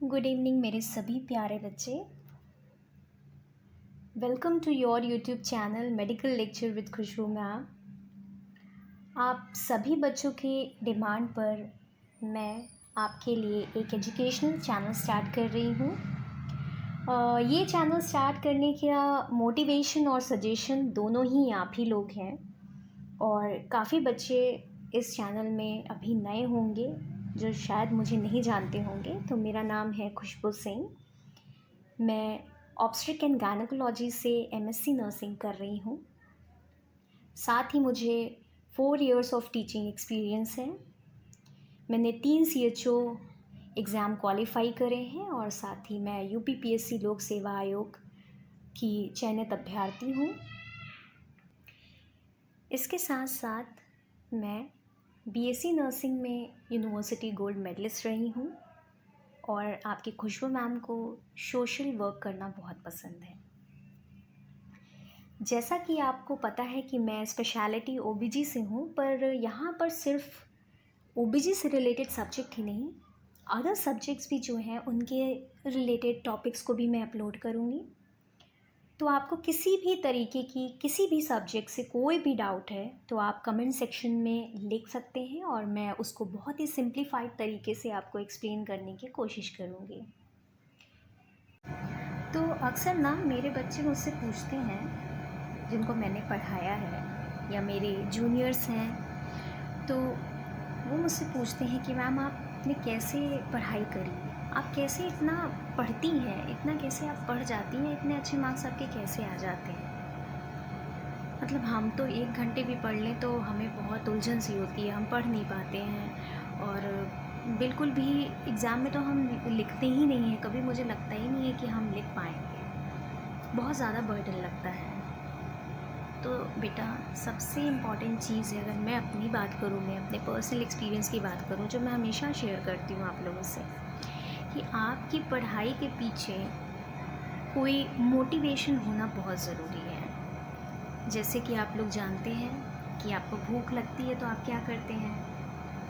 Good evening मेरे सभी प्यारे बच्चे। Welcome to your YouTube channel medical lecture with Khushbu ma'am. आप सभी बच्चों के डिमांड पर मैं आपके लिए एक एजुकेशनल चैनल स्टार्ट कर रही हूँ। ये चैनल स्टार्ट करने का मोटिवेशन और सजेशन दोनों ही आप ही लोग हैं और काफ़ी बच्चे इस चैनल में अभी नए होंगे जो शायद मुझे नहीं जानते होंगे। तो मेरा नाम है खुशबू सिंह। मैं ऑब्स्ट्रिक एंड गायनेकोलॉजी से एमएससी नर्सिंग कर रही हूँ। साथ ही मुझे 4 इयर्स ऑफ टीचिंग एक्सपीरियंस है। मैंने 3 CHO एग्ज़ाम क्वालिफाई करे हैं और साथ ही मैं यूपीपीएससी लोक सेवा आयोग की चयनित अभ्यर्थी हूँ। इसके साथ साथ मैं बीएससी नर्सिंग में यूनिवर्सिटी गोल्ड मेडलिस्ट रही हूँ और आपकी खुशबू मैम को सोशल वर्क करना बहुत पसंद है। जैसा कि आपको पता है कि मैं स्पेशलिटी ओबीजी से हूँ, पर यहाँ पर सिर्फ ओबीजी से रिलेटेड सब्जेक्ट ही नहीं, अदर सब्जेक्ट्स भी जो हैं उनके रिलेटेड टॉपिक्स को भी मैं अपलोड करूँगी। तो आपको किसी भी तरीके की किसी भी सब्जेक्ट से कोई भी डाउट है तो आप कमेंट सेक्शन में लिख सकते हैं और मैं उसको बहुत ही सिंप्लीफाइड तरीके से आपको एक्सप्लेन करने की कोशिश करूँगी। तो अक्सर ना मेरे बच्चे मुझसे पूछते हैं, जिनको मैंने पढ़ाया है या मेरे जूनियर्स हैं, तो वो मुझसे पूछते हैं कि मैम आपने कैसे पढ़ाई करी, आप कैसे इतना पढ़ती हैं, इतना कैसे आप पढ़ जाती हैं, इतने अच्छे मार्क्स आपके कैसे आ जाते हैं। मतलब हम तो 1 घंटे भी पढ़ लें तो हमें बहुत उलझन सी होती है, हम पढ़ नहीं पाते हैं और बिल्कुल भी एग्ज़ाम में तो हम लिखते ही नहीं हैं। कभी मुझे लगता ही नहीं है कि हम लिख पाएंगे, बहुत ज़्यादा बर्डन लगता है। तो बेटा, सबसे इम्पॉर्टेंट चीज़ है, अगर मैं अपनी बात करूँ, मैं अपने पर्सनल एक्सपीरियंस की बात करूँ जो मैं हमेशा शेयर करती हूँ आप लोगों से, कि आपकी पढ़ाई के पीछे कोई मोटिवेशन होना बहुत ज़रूरी है। जैसे कि आप लोग जानते हैं कि आपको भूख लगती है तो आप क्या करते हैं,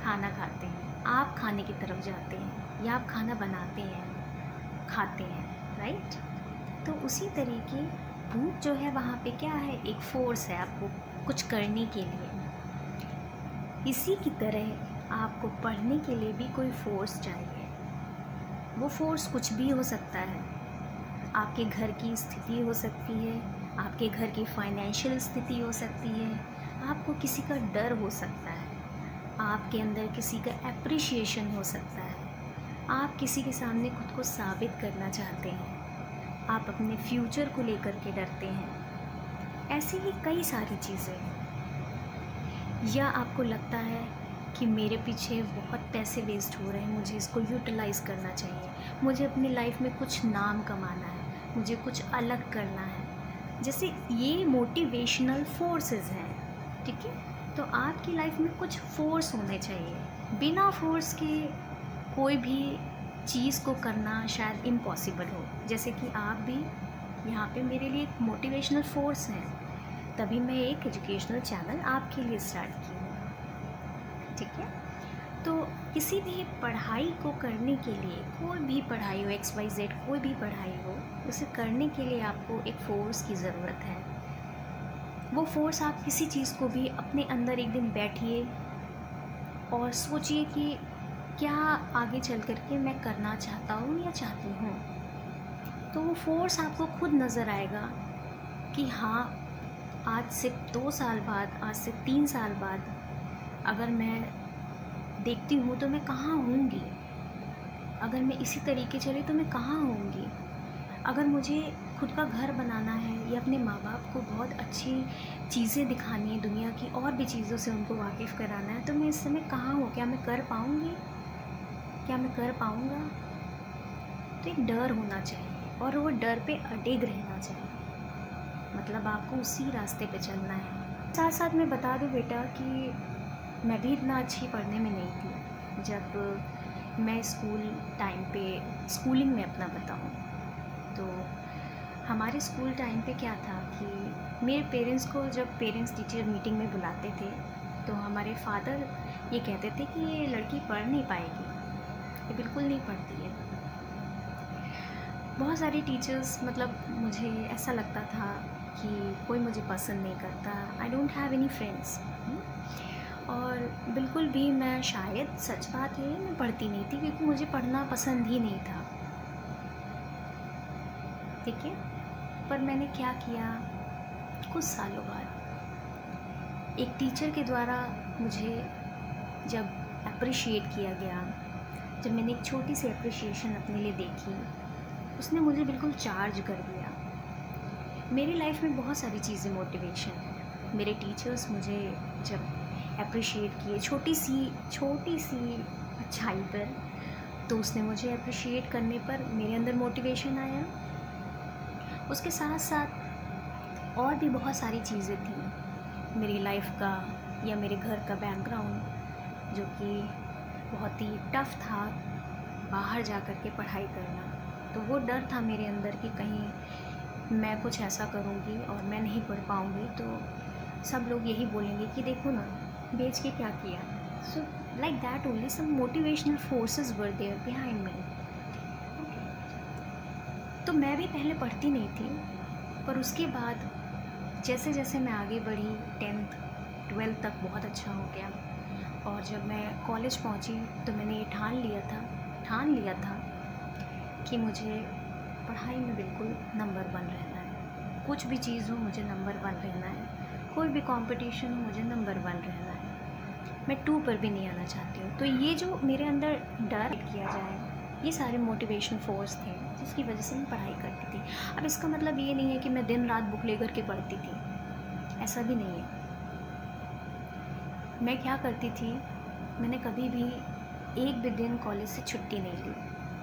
खाना खाते हैं, आप खाने की तरफ जाते हैं या आप खाना बनाते हैं, खाते हैं, राइट। तो उसी तरीके भूख जो है वहाँ पे क्या है, एक फ़ोर्स है आपको कुछ करने के लिए। इसी की तरह आपको पढ़ने के लिए भी कोई फ़ोर्स चाहिए। वो फ़ोर्स कुछ भी हो सकता है, आपके घर की स्थिति हो सकती है, आपके घर की फाइनेंशियल स्थिति हो सकती है, आपको किसी का डर हो सकता है, आपके अंदर किसी का एप्रिशिएशन हो सकता है, आप किसी के सामने खुद को साबित करना चाहते हैं, आप अपने फ्यूचर को लेकर के डरते हैं, ऐसी ही कई सारी चीज़ें। या आपको लगता है कि मेरे पीछे बहुत पैसे वेस्ट हो रहे हैं, मुझे इसको यूटिलाइज़ करना चाहिए, मुझे अपनी लाइफ में कुछ नाम कमाना है, मुझे कुछ अलग करना है। जैसे ये मोटिवेशनल फोर्सेस हैं, ठीक है। तो आपकी लाइफ में कुछ फोर्स होने चाहिए। बिना फोर्स के कोई भी चीज़ को करना शायद इम्पॉसिबल हो। जैसे कि आप भी यहाँ पे मेरे लिए एक मोटिवेशनल फोर्स हैं, तभी मैं एक एजुकेशनल चैनल आपके लिए स्टार्ट की हूँ, ठीक है। तो किसी भी पढ़ाई को करने के लिए, कोई भी पढ़ाई हो, XYZ कोई भी पढ़ाई हो, उसे करने के लिए आपको एक फ़ोर्स की ज़रूरत है। वो फ़ोर्स, आप किसी चीज़ को भी अपने अंदर एक दिन बैठिए और सोचिए कि क्या आगे चल कर के मैं करना चाहता हूँ या चाहती हूँ। तो वो फ़ोर्स आपको खुद नज़र आएगा कि हाँ, आज से 2 साल बाद, आज से 3 साल बाद अगर मैं देखती हूँ तो मैं कहाँ होंगी, अगर मैं इसी तरीके चली तो मैं कहाँ होंगी। अगर मुझे खुद का घर बनाना है या अपने माँ बाप को बहुत अच्छी चीज़ें दिखानी है, दुनिया की और भी चीज़ों से उनको वाकिफ़ कराना है, तो मैं इस समय कहाँ हूँ, क्या मैं कर पाऊँगी, क्या मैं कर पाऊँगा। तो एक डर होना चाहिए और वो डर पे अडिग रहना चाहिए, मतलब आपको उसी रास्ते पे चलना है। साथ साथ मैं बता दूँ बेटा कि मैं भी इतना अच्छी पढ़ने में नहीं थी। जब मैं स्कूल टाइम पे, स्कूलिंग में अपना बताऊँ तो हमारे स्कूल टाइम पे क्या था कि मेरे पेरेंट्स को जब पेरेंट्स टीचर मीटिंग में बुलाते थे तो हमारे फादर ये कहते थे कि ये लड़की पढ़ नहीं पाएगी, ये बिल्कुल नहीं पढ़ती है। बहुत सारे टीचर्स, मतलब मुझे ऐसा लगता था कि कोई मुझे पसंद नहीं करता, I don't have any friends. और बिल्कुल भी मैं, शायद सच बात है, मैं पढ़ती नहीं थी क्योंकि मुझे पढ़ना पसंद ही नहीं था। ठीक है, पर मैंने क्या किया, कुछ सालों बाद एक टीचर के द्वारा मुझे जब अप्रिशिएट किया गया, जब मैंने एक छोटी सी अप्रिशिएशन अपने लिए देखी, उसने मुझे बिल्कुल चार्ज कर दिया। मेरी लाइफ में बहुत सारी चीज़ें मोटिवेशन है। मेरे टीचर्स मुझे जब अप्रिशिएट किए छोटी सी अच्छाई पर, तो उसने मुझे अप्रिशिएट करने पर मेरे अंदर मोटिवेशन आया। उसके साथ साथ और भी बहुत सारी चीज़ें थी मेरी लाइफ का या मेरे घर का बैकग्राउंड, जो कि बहुत ही टफ़ था, बाहर जा कर के पढ़ाई करना। तो वो डर था मेरे अंदर कि कहीं मैं कुछ ऐसा करूँगी और मैं नहीं पढ़ पाऊँगी तो सब लोग यही बोलेंगे कि देखो ना, बेच के क्या किया। So like that only some motivational forces were there behind me. तो मैं भी पहले पढ़ती नहीं थी, पर उसके बाद जैसे जैसे मैं आगे बढ़ी, 10th 12th तक बहुत अच्छा हो गया। और जब मैं कॉलेज पहुंची तो मैंने ये ठान लिया था कि मुझे पढ़ाई में बिल्कुल नंबर 1 रहना है। कुछ भी चीज़ हो, मुझे नंबर 1 रहना है। कोई भी कंपटीशन हो, मुझे नंबर 1 रहना है। मैं 2 पर भी नहीं आना चाहती हूँ। तो ये जो मेरे अंदर डर किया जाए, ये सारे मोटिवेशन फोर्स थे जिसकी वजह से मैं पढ़ाई करती थी। अब इसका मतलब ये नहीं है कि मैं दिन रात बुक लेकर के पढ़ती थी, ऐसा भी नहीं है। मैं क्या करती थी, मैंने कभी भी एक भी दिन कॉलेज से छुट्टी नहीं ली।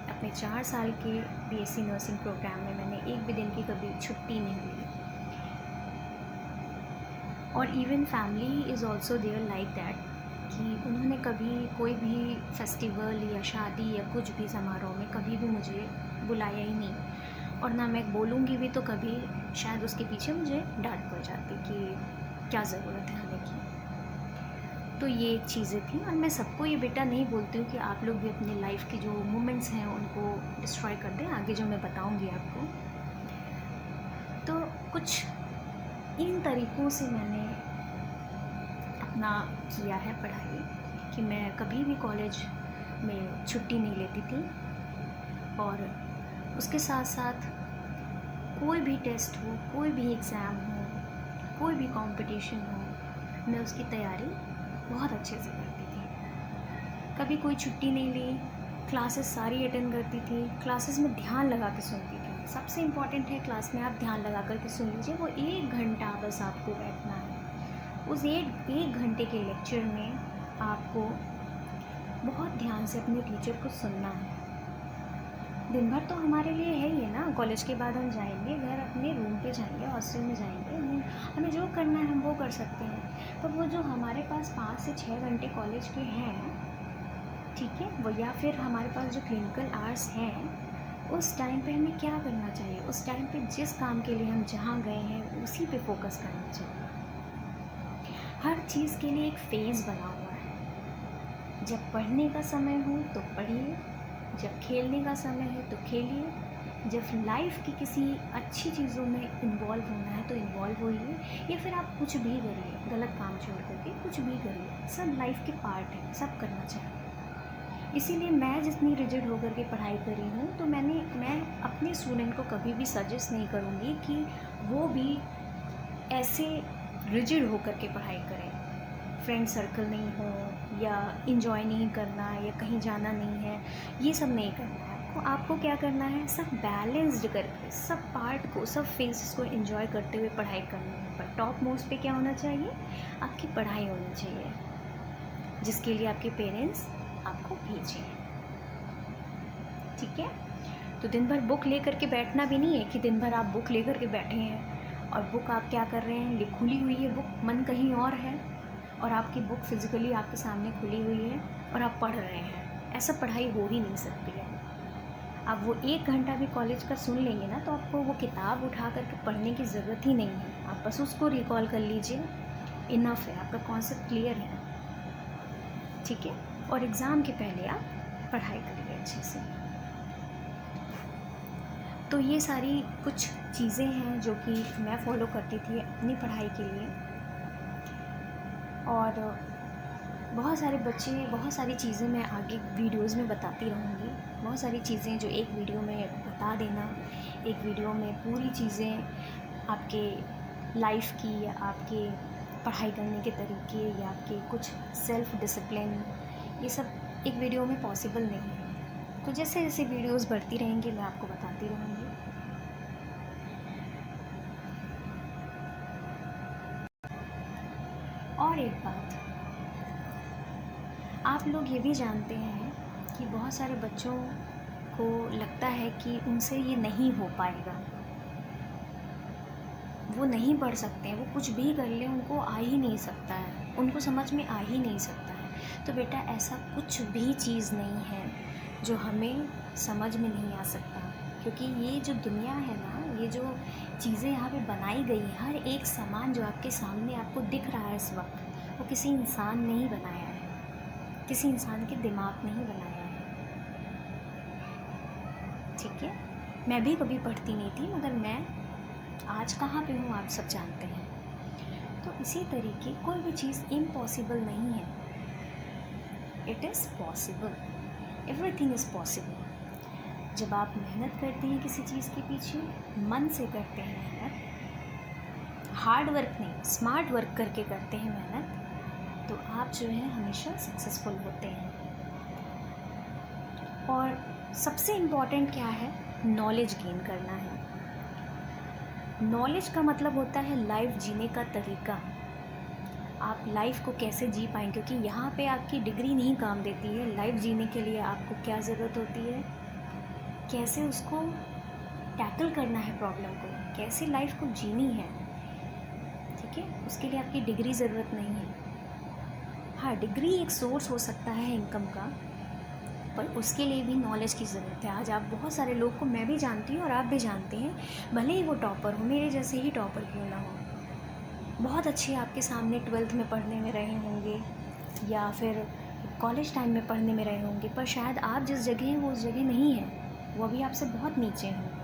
अपने 4 साल के बीएससी नर्सिंग प्रोग्राम में मैंने एक भी दिन की कभी छुट्टी नहीं ली। और even family is also there like that, कि उन्होंने कभी कोई भी फेस्टिवल या शादी या कुछ भी समारोह में कभी भी मुझे बुलाया ही नहीं। और ना मैं बोलूँगी भी तो कभी शायद उसके पीछे मुझे डांट पड़ जाती कि क्या ज़रूरत है आने की। तो ये एक चीज़ें थी। और मैं सबको ये बेटा नहीं बोलती हूँ कि आप लोग भी अपनी लाइफ की जो मोमेंट्स हैं उनको डिस्ट्रॉय कर दें, आगे जो मैं बताऊँगी आपको। तो कुछ इन तरीक़ों से मैंने अपना किया है पढ़ाई, कि मैं कभी भी कॉलेज में छुट्टी नहीं लेती थी। और उसके साथ साथ कोई भी टेस्ट हो, कोई भी एग्ज़ाम हो, कोई भी कंपटीशन हो, मैं उसकी तैयारी बहुत अच्छे से करती थी। कभी कोई छुट्टी नहीं ली, क्लासेस सारी अटेंड करती थी, क्लासेस में ध्यान लगा के सुनती थी। सबसे इम्पॉर्टेंट है, क्लास में आप ध्यान लगा कर के सुन लीजिए। वो 1 घंटा बस आपको बैठना है। उस एक घंटे के लेक्चर में आपको बहुत ध्यान से अपने टीचर को सुनना है। दिन भर तो हमारे लिए है ही है ना, कॉलेज के बाद हम जाएंगे घर, अपने रूम पे जाएंगे, हॉस्टल में जाएंगे, हमें जो करना है हम वो कर सकते हैं। पर वो जो हमारे पास 5 से 6 घंटे कॉलेज के हैं, ठीक है, वो या फिर हमारे पास जो क्लिनिकल आवर्स हैं, उस टाइम पे हमें क्या करना चाहिए, उस टाइम पे जिस काम के लिए हम जहाँ गए हैं उसी पे फोकस करना चाहिए। हर चीज़ के लिए एक फेज़ बना हुआ है। जब पढ़ने का समय हो तो पढ़िए, जब खेलने का समय है तो खेलिए, जब लाइफ की किसी अच्छी चीज़ों में इन्वॉल्व होना है तो इन्वॉल्व होइए, या फिर आप कुछ भी करिए, गलत काम छोड़ करके कुछ भी करिए। सब लाइफ के पार्ट है, सब करना चाहिए। इसीलिए मैं जितनी रिजिड होकर के पढ़ाई करी हूँ, तो मैं अपने स्टूडेंट को कभी भी सजेस्ट नहीं करूँगी कि वो भी ऐसे रिजिड होकर के पढ़ाई करें। फ्रेंड सर्कल नहीं हो, या इंजॉय नहीं करना, या कहीं जाना नहीं है, ये सब नहीं करना है। आपको क्या करना है, सब बैलेंस्ड करके, सब पार्ट को, सब फेजेस को एंजॉय करते हुए पढ़ाई करनी है। पर टॉप मोस्ट पे क्या होना चाहिए, आपकी पढ़ाई होनी चाहिए, जिसके लिए आपके पेरेंट्स आपको भेजें। ठीक है, तो दिन भर बुक लेकर के बैठना भी नहीं है कि दिन भर आप बुक लेकर के बैठे हैं और बुक आप क्या कर रहे हैं, खुली हुई है बुक, मन कहीं और है, और आपकी बुक फिज़िकली आपके सामने खुली हुई है और आप पढ़ रहे हैं। ऐसा पढ़ाई हो ही नहीं सकती है। आप वो 1 घंटा भी कॉलेज का सुन लेंगे ना, तो आपको वो किताब उठा करके पढ़ने की ज़रूरत ही नहीं है। आप बस उसको रिकॉल कर लीजिए, इनफ है, आपका कॉन्सेप्ट क्लियर है। ठीक है, और एग्ज़ाम के पहले आप पढ़ाई करिए अच्छे से। तो ये सारी कुछ चीज़ें हैं जो कि मैं फ़ॉलो करती थी अपनी पढ़ाई के लिए। और बहुत सारे बच्चे, बहुत सारी चीज़ें मैं आगे वीडियोस में बताती रहूँगी। बहुत सारी चीज़ें जो एक वीडियो में बता देना, एक वीडियो में पूरी चीज़ें आपके लाइफ की या आपके पढ़ाई करने के तरीके या आपके कुछ सेल्फ डिसिप्लिन, ये सब एक वीडियो में पॉसिबल नहीं है। तो जैसे जैसे वीडियोस बढ़ती रहेंगी मैं आपको बताती रहूँगी। और एक बात, आप लोग ये भी जानते हैं कि बहुत सारे बच्चों को लगता है कि उनसे ये नहीं हो पाएगा, वो नहीं पढ़ सकते हैं, वो कुछ भी कर लें उनको आ ही नहीं सकता है, उनको समझ में आ ही नहीं सकता है। तो बेटा ऐसा कुछ भी चीज़ नहीं है जो हमें समझ में नहीं आ सकता, क्योंकि ये जो दुनिया है ना, ये जो चीज़ें यहाँ पे बनाई गई हैं, हर एक सामान जो आपके सामने आपको दिख रहा है इस वक्त, वो किसी इंसान ने ही बनाया है, किसी इंसान के दिमाग ने ही बनाया है। ठीक है, मैं भी कभी पढ़ती नहीं थी, मगर मैं आज कहाँ पे हूँ आप सब जानते हैं। तो इसी तरीके कोई भी चीज़ इम्पॉसिबल नहीं है, it is possible, everything is possible. जब आप मेहनत करते हैं किसी चीज़ के पीछे, मन से करते हैं मेहनत, हार्ड वर्क नहीं स्मार्ट वर्क करके करते हैं मेहनत, तो आप जो है हमेशा सक्सेसफुल होते हैं। और सबसे इम्पॉर्टेंट क्या है, नॉलेज गेन करना है। नॉलेज का मतलब होता है लाइफ जीने का तरीका, आप लाइफ को कैसे जी पाएँ, क्योंकि यहाँ पे आपकी डिग्री नहीं काम देती है। लाइफ जीने के लिए आपको क्या ज़रूरत होती है, कैसे उसको टैकल करना है प्रॉब्लम को, कैसे लाइफ को जीनी है। ठीक है, उसके लिए आपकी डिग्री ज़रूरत नहीं है। हाँ, डिग्री एक सोर्स हो सकता है इनकम का, पर उसके लिए भी नॉलेज की ज़रूरत है। आज आप बहुत सारे लोग को, मैं भी जानती हूँ और आप भी जानते हैं, भले ही वो टॉपर हो, मेरे जैसे ही टॉपर क्यों ना हो, बहुत अच्छे आपके सामने 12th में पढ़ने में रहे होंगे या फिर कॉलेज टाइम में पढ़ने में रहे होंगे, पर शायद आप जिस जगह हैं वो उस जगह नहीं है, वो अभी आपसे बहुत नीचे हैं।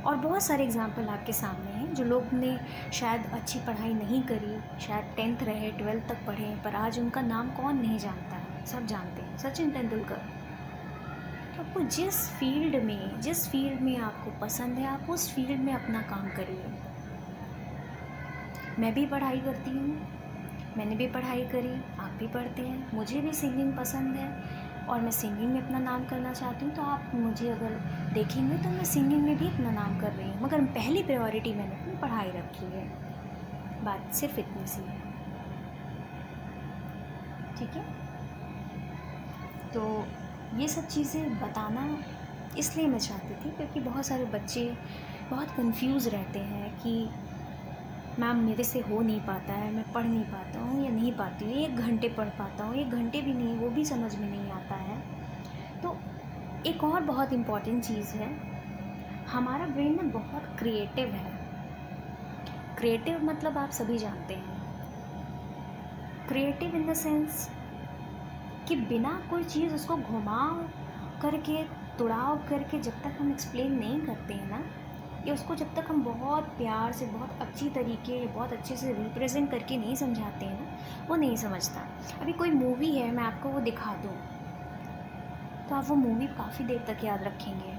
और बहुत सारे एग्जाम्पल आपके सामने हैं जो लोग ने शायद अच्छी पढ़ाई नहीं करी, शायद 10th रहे, 12th तक पढ़े, पर आज उनका नाम कौन नहीं जानता है, सब जानते हैं, सचिन तेंदुलकर। तो आपको जिस फील्ड में आपको पसंद है, आप उस फील्ड में अपना काम करिए। मैं भी पढ़ाई करती हूँ, मैंने भी पढ़ाई करी, आप भी पढ़ते हैं, मुझे भी सिंगिंग पसंद है और मैं सिंगिंग में अपना नाम करना चाहती हूँ। तो आप मुझे अगर देखेंगे तो मैं सिंगिंग में भी अपना नाम कर रही हूँ, मगर पहली प्रायोरिटी मैंने अपनी पढ़ाई रखी है। बात सिर्फ इतनी सी है। ठीक है, तो ये सब चीज़ें बताना इसलिए मैं चाहती थी क्योंकि बहुत सारे बच्चे बहुत कंफ्यूज रहते हैं कि मैम मेरे से हो नहीं पाता है, मैं पढ़ नहीं पाता हूँ या नहीं पाती हूँ, 1 घंटे पढ़ पाता हूँ, 1 घंटे भी नहीं, वो भी समझ में नहीं आता है। तो एक और बहुत इम्पॉर्टेंट चीज़ है, हमारा ब्रेन ना बहुत क्रिएटिव है। क्रिएटिव मतलब आप सभी जानते हैं, क्रिएटिव इन द सेंस कि बिना कोई चीज़ उसको घुमाव करके, तुड़ाव करके जब तक हम एक्सप्लेन नहीं करते हैं ना, या उसको जब तक हम बहुत प्यार से, बहुत अच्छी तरीके, बहुत अच्छे से रिप्रेजेंट करके नहीं समझाते हैं ना, वो नहीं समझता। अभी कोई मूवी है, मैं आपको वो दिखा दूँ तो आप वो मूवी काफ़ी देर तक याद रखेंगे,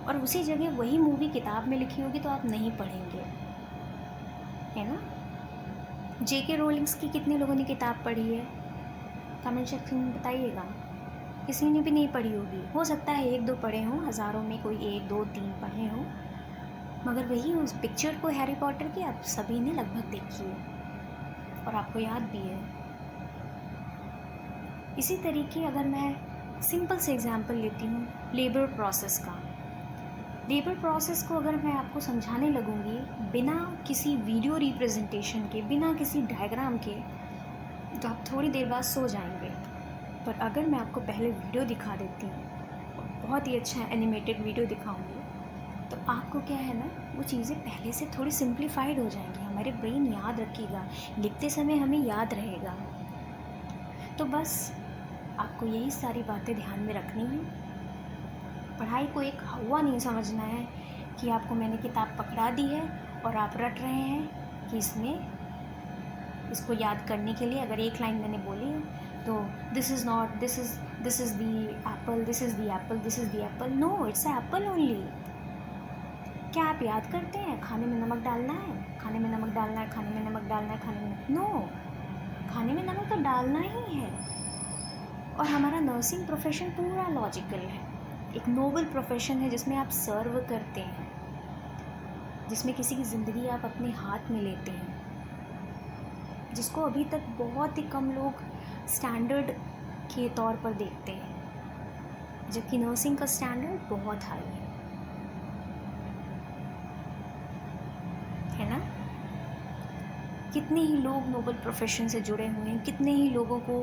और उसी जगह वही मूवी किताब में लिखी होगी तो आप नहीं पढ़ेंगे, है ना। जेके रोलिंग्स की कितने लोगों ने किताब पढ़ी है, कमेंट सेक्शन में बताइएगा। किसी ने भी नहीं पढ़ी होगी, हो सकता है 1-2 पढ़े हों, हज़ारों में कोई 1, 2, 3 पढ़े हों, मगर वही उस पिक्चर को, हैरी पॉटर की, आप सभी ने लगभग देखी है और आपको याद भी है। इसी तरीके अगर मैं सिंपल से एग्जांपल लेती हूँ लेबर प्रोसेस का, लेबर प्रोसेस को अगर मैं आपको समझाने लगूँगी बिना किसी वीडियो रिप्रेजेंटेशन के, बिना किसी डायग्राम के, तो आप थोड़ी देर बाद सो जाएंगे। पर अगर मैं आपको पहले वीडियो दिखा देती हूँ, बहुत ही अच्छा एनिमेटेड वीडियो दिखाऊंगी, तो आपको क्या है ना, वो चीज़ें पहले से थोड़ी सिंप्लीफाइड हो जाएंगी, हमारे ब्रेन याद रखेगा, लिखते समय हमें याद रहेगा। तो बस आपको यही सारी बातें ध्यान में रखनी है पढ़ाई को एक हवा नहीं समझना है कि आपको मैंने किताब पकड़ा दी है और आप रट रहे हैं कि इसको याद करने के लिए अगर एक लाइन मैंने बोली है तो this is the apple, this is the apple, this is the apple. No, it's apple only. क्या आप याद करते हैं खाने में नमक डालना है, खाने में नमक डालना है, खाने में नमक डालना है, खाने में नो, खाने में नमक तो डालना ही है। और हमारा नर्सिंग प्रोफेशन पूरा लॉजिकल है, एक नोबल प्रोफेशन है जिसमें आप सर्व करते हैं, जिसमें किसी की ज़िंदगी आप अपने हाथ में लेते हैं, जिसको अभी तक बहुत ही कम लोग स्टैंडर्ड के तौर पर देखते हैं, जबकि नर्सिंग का स्टैंडर्ड बहुत हाई है ना। कितने ही लोग नोबल प्रोफेशन से जुड़े हुए हैं, कितने ही लोगों को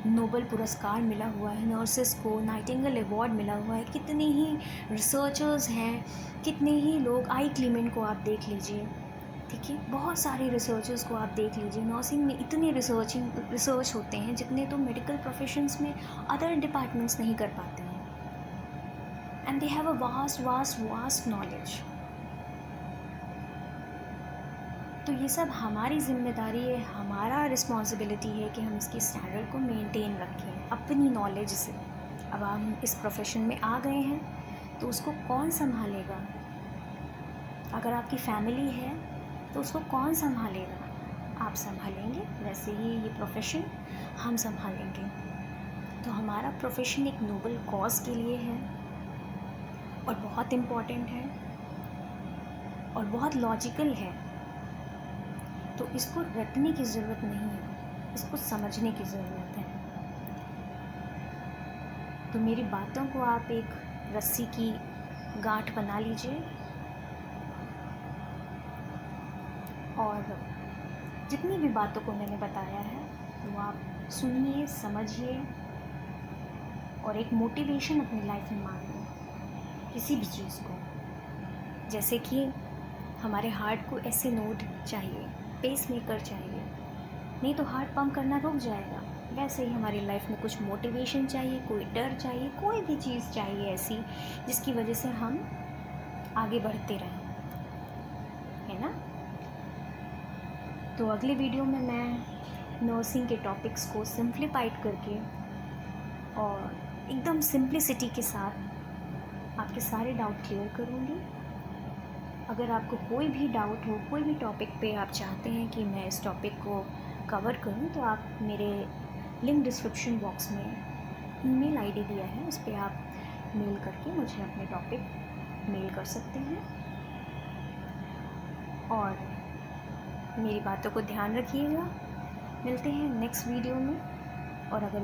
नोबल पुरस्कार मिला हुआ है, नर्सेस को नाइटिंगेल अवार्ड मिला हुआ है, कितने ही रिसर्चर्स हैं, कितने ही लोग, आई क्लीमेंट को आप देख लीजिए, ठीक है, बहुत सारे रिसर्चर्स को आप देख लीजिए। नर्सिंग में इतने रिसर्च होते हैं जितने तो मेडिकल प्रोफेशंस में अदर डिपार्टमेंट्स नहीं कर पाते हैं। And they have a vast knowledge. तो ये सब हमारी ज़िम्मेदारी है, हमारा रिस्पॉन्सिबिलिटी है कि हम इसकी स्टैंडर्ड को मेंटेन रखें अपनी नॉलेज से। अब हम इस प्रोफेशन में आ गए हैं तो उसको कौन संभालेगा? अगर आपकी फैमिली है तो उसको कौन संभालेगा? आप संभालेंगे, वैसे ही ये प्रोफेशन हम संभालेंगे। तो हमारा प्रोफेशन एक नोबल कॉज के लिए है और बहुत इम्पॉर्टेंट है और बहुत लॉजिकल है। तो इसको रटने की ज़रूरत नहीं है, इसको समझने की ज़रूरत है। तो मेरी बातों को आप एक रस्सी की गांठ बना लीजिए और जितनी भी बातों को मैंने बताया है वो आप सुनिए, समझिए और एक मोटिवेशन अपनी लाइफ में मानिए किसी भी चीज़ को। जैसे कि हमारे हार्ट को ऐसे नोड चाहिए, पेस मेकर चाहिए, नहीं तो हार्ट पंप करना रुक जाएगा। वैसे ही हमारी लाइफ में कुछ मोटिवेशन चाहिए, कोई डर चाहिए, कोई भी चीज़ चाहिए ऐसी जिसकी वजह से हम आगे बढ़ते रहें, है ना। तो अगले वीडियो में मैं नर्सिंग के टॉपिक्स को सिंप्लीफाइड करके और एकदम सिंप्लिसिटी के साथ आपके सारे डाउट क्लियर करूँगी। अगर आपको कोई भी डाउट हो, कोई भी टॉपिक पे आप चाहते हैं कि मैं इस टॉपिक को कवर करूं, तो आप मेरे लिंक डिस्क्रिप्शन बॉक्स में ईमेल आईडी दिया है, उस पर आप मेल करके मुझे अपने टॉपिक मेल कर सकते हैं। और मेरी बातों को ध्यान रखिएगा। मिलते हैं नेक्स्ट वीडियो में। और अगर